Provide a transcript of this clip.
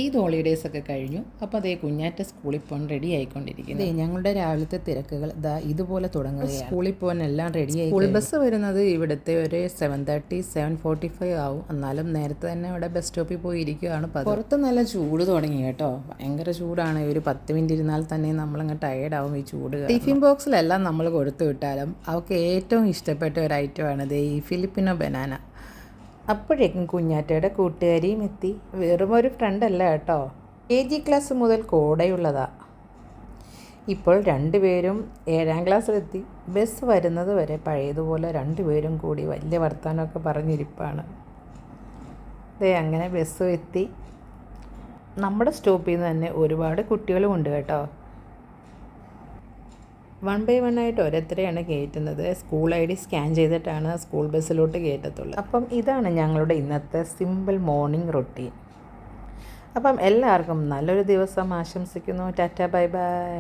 ഈദ് ഹോളിഡേയ്സൊക്കെ കഴിഞ്ഞു. അപ്പോൾ അതേ കുഞ്ഞാറ്റ സ്കൂളിൽ പോകാൻ റെഡി ആയിക്കൊണ്ടിരിക്കുന്നത്. ഞങ്ങളുടെ രാവിലത്തെ തിരക്കുകൾ ഇതുപോലെ തുടങ്ങുകയാണ്. സ്കൂളിൽ പോകാൻ എല്ലാം റെഡിയായി. സ്കൂൾ ബസ് വരുന്നത് ഇവിടുത്തെ ഒരു 7:30 7:45 ആവും. എന്നാലും നേരത്തെ തന്നെ അവിടെ ബസ് സ്റ്റോപ്പിൽ പോയി ഇരിക്കുകയാണ്. പുറത്ത് നല്ല ചൂട് തുടങ്ങി കേട്ടോ. ഭയങ്കര ചൂടാണ്. ഒരു 10 മിനിറ്റ് ഇരുന്നാൽ തന്നെ നമ്മളങ്ങ് ടയേർഡാവും ഈ ചൂട്. ടിഫിൻ ബോക്സിലെല്ലാം നമ്മൾ കൊടുത്തു വിട്ടാലും അവർക്ക് ഏറ്റവും ഇഷ്ടപ്പെട്ട ഒരു ഐറ്റമാണിത്, ഈ ഫിലിപ്പിനോ ബനാന. അപ്പോഴേക്കും കുഞ്ഞാറ്റയുടെ കൂട്ടുകാരിയും എത്തി. വെറും ഒരു ഫ്രണ്ടല്ല കേട്ടോ, KG ക്ലാസ് മുതൽ കൂടെയുള്ളതാ. ഇപ്പോൾ രണ്ടുപേരും 7ാം ക്ലാസ്സിലെത്തി. ബസ് വരുന്നത് വരെ പഴയതുപോലെ രണ്ടുപേരും കൂടി വലിയ വർത്തമാനമൊക്കെ പറഞ്ഞിരിപ്പാണ്. അങ്ങനെ ബസ്സും എത്തി. നമ്മുടെ സ്റ്റോപ്പിൽ നിന്ന് തന്നെ ഒരുപാട് കുട്ടികളും ഉണ്ട് കേട്ടോ. 1 by 1 ആയിട്ട് ഓരോരുത്തരെയാണ് കയറ്റുന്നത്. സ്കൂൾ ID സ്കാൻ ചെയ്തിട്ടാണ് സ്കൂൾ ബസ്സിലോട്ട് കയറ്റത്തുള്ളൂ. അപ്പം ഇതാണ് ഞങ്ങളുടെ ഇന്നത്തെ സിമ്പിൾ മോർണിംഗ് റൊട്ടീൻ. അപ്പം എല്ലാവർക്കും നല്ലൊരു ദിവസം ആശംസിക്കുന്നു. Tata bye bye.